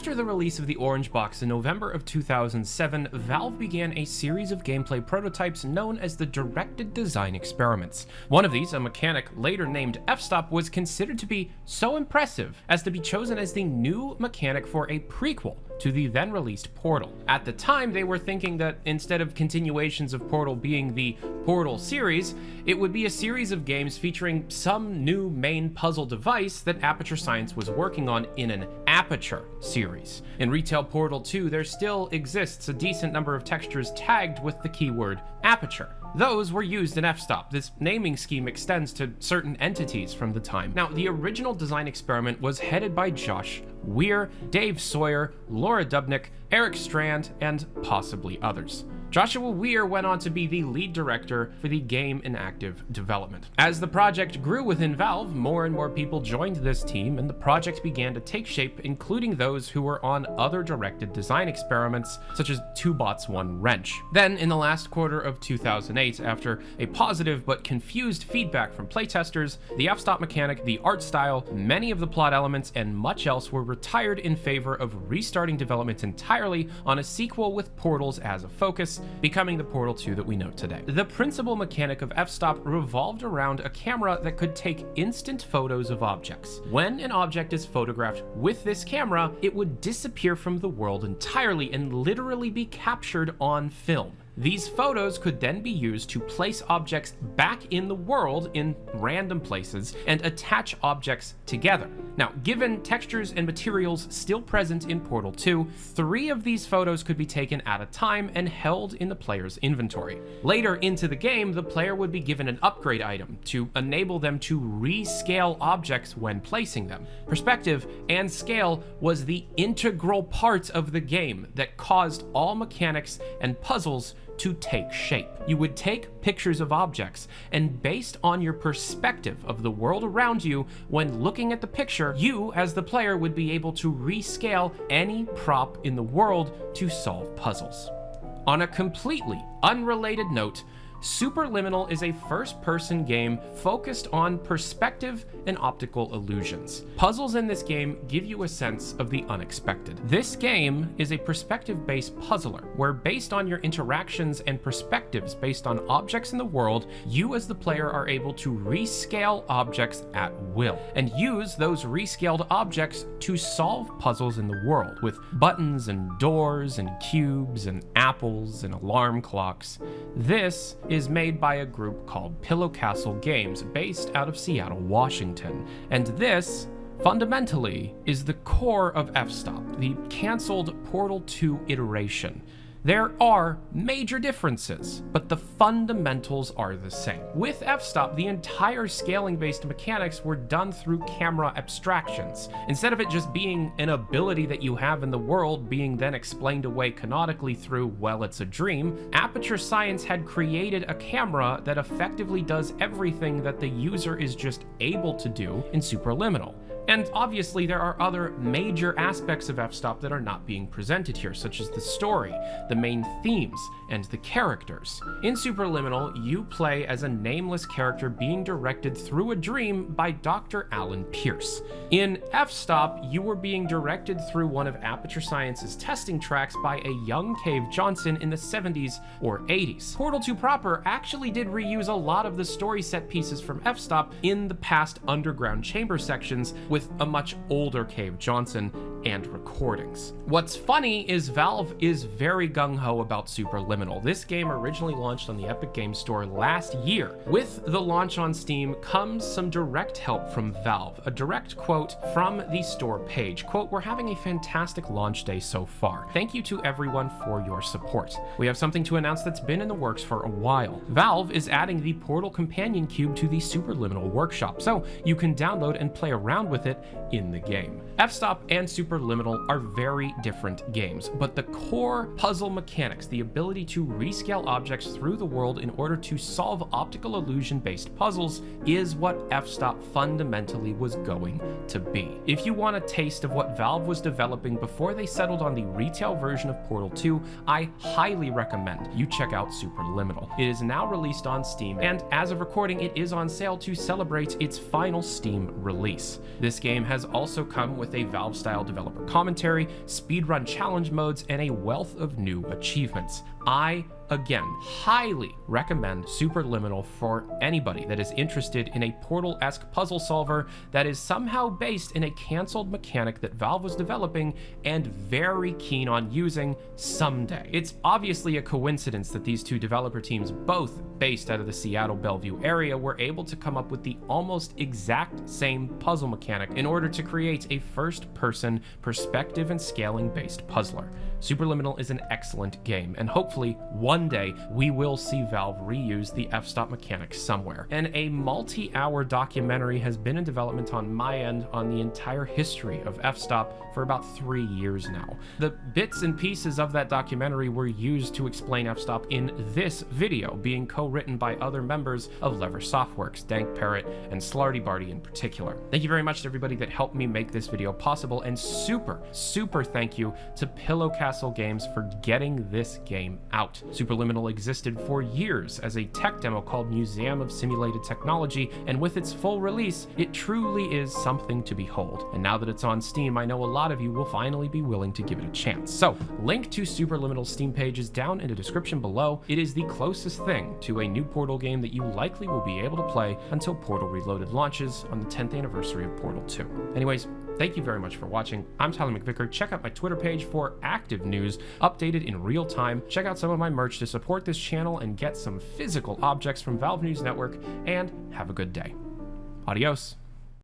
After the release of the Orange Box in November of 2007, Valve began a series of gameplay prototypes known as the Directed Design Experiments. One of these, a mechanic later named f-stop, was considered to be so impressive as to be chosen as the new mechanic for a prequel to the then released Portal. At the time, they were thinking that instead of continuations of Portal being the Portal series, it would be a series of games featuring some new main puzzle device that Aperture Science was working on in an Aperture series. In Retail Portal 2, there still exists a decent number of textures tagged with the keyword Aperture. Those were used in f-stop. This naming scheme extends to certain entities from the time. Now, the original design experiment was headed by Josh Weir, Dave Sawyer, Laura Dubnik, Eric Strand, and possibly others. Joshua Weir went on to be the lead director for the game in active development. As the project grew within Valve, more and more people joined this team, and the project began to take shape, including those who were on other directed design experiments, such as Two Bots, One Wrench. Then, in the last quarter of 2008, after a positive but confused feedback from playtesters, the f-stop mechanic, the art style, many of the plot elements, and much else were retired in favor of restarting development entirely on a sequel with Portals as a focus, becoming the Portal 2 that we know today. The principal mechanic of f-stop revolved around a camera that could take instant photos of objects. When an object is photographed with this camera, it would disappear from the world entirely and literally be captured on film. These photos could then be used to place objects back in the world in random places and attach objects together. Now, given textures and materials still present in Portal 2, 3 of these photos could be taken at a time and held in the player's inventory. Later into the game, the player would be given an upgrade item to enable them to rescale objects when placing them. Perspective and scale was the integral part of the game that caused all mechanics and puzzles to take shape. You would take pictures of objects, and based on your perspective of the world around you when looking at the picture, you as the player would be able to rescale any prop in the world to solve puzzles. On a completely unrelated note, Superliminal is a first-person game focused on perspective and optical illusions. Puzzles in this game give you a sense of the unexpected. This game is a perspective-based puzzler, where based on your interactions and perspectives based on objects in the world, you as the player are able to rescale objects at will, and use those rescaled objects to solve puzzles in the world, with buttons and doors and cubes and apples and alarm clocks. This is made by a group called Pillow Castle Games, based out of Seattle, Washington. And this, fundamentally, is the core of f-stop, the canceled Portal 2 iteration. There are major differences, but the fundamentals are the same. With f-stop, the entire scaling-based mechanics were done through camera abstractions. Instead of it just being an ability that you have in the world being then explained away canonically through, well, it's a dream, Aperture Science had created a camera that effectively does everything that the user is just able to do in Superliminal. And obviously there are other major aspects of f-stop that are not being presented here, such as the story, the main themes, and the characters. In Superliminal, you play as a nameless character being directed through a dream by Dr. Alan Pierce. In f-stop, you were being directed through one of Aperture Science's testing tracks by a young Cave Johnson in the 70s or 80s. Portal 2 proper actually did reuse a lot of the story set pieces from f-stop in the past underground chamber sections, with a much older Cave Johnson and recordings. What's funny is Valve is very gung-ho about Superliminal. This game originally launched on the Epic Games Store last year. With the launch on Steam comes some direct help from Valve, a direct quote from the store page. Quote, "We're having a fantastic launch day so far. Thank you to everyone for your support. We have something to announce that's been in the works for a while. Valve is adding the Portal Companion Cube to the Superliminal Workshop, so you can download and play around with it in the game." F-stop and Superliminal are very different games, but the core puzzle mechanics, the ability to rescale objects through the world in order to solve optical illusion-based puzzles, is what f-stop fundamentally was going to be. If you want a taste of what Valve was developing before they settled on the retail version of Portal 2, I highly recommend you check out Superliminal. It is now released on Steam, and as of recording, it is on sale to celebrate its final Steam release. This This game has also come with a Valve-style developer commentary, speedrun challenge modes, and a wealth of new achievements. I, again, highly recommend Superliminal for anybody that is interested in a Portal-esque puzzle solver that is somehow based in a canceled mechanic that Valve was developing and very keen on using someday. It's obviously a coincidence that these two developer teams, both based out of the Seattle Bellevue area, were able to come up with the almost exact same puzzle mechanic in order to create a first-person perspective and scaling-based puzzler. Superliminal is an excellent game, and hopefully one day we will see Valve reuse the f-stop mechanic somewhere. And a multi-hour documentary has been in development on my end on the entire history of f-stop for about 3 years now. The bits and pieces of that documentary were used to explain f-stop in this video, being co-written by other members of Lever Softworks, Dank Parrot, and Slarty Barty in particular. Thank you very much to everybody that helped me make this video possible, and super thank you to Pillow Castle Games for getting this game out. Superliminal existed for years as a tech demo called Museum of Simulated Technology, and with its full release, it truly is something to behold. And now that it's on Steam, I know a lot of you will finally be willing to give it a chance. So, link to Superliminal's Steam page is down in the description below. It is the closest thing to a new Portal game that you likely will be able to play until Portal Reloaded launches on the 10th anniversary of Portal 2. Anyways, thank you very much for watching. I'm Tyler McVicker. Check out my Twitter page for active news updated in real time. Check out some of my merch to support this channel and get some physical objects from Valve News Network, and have a good day. Adios.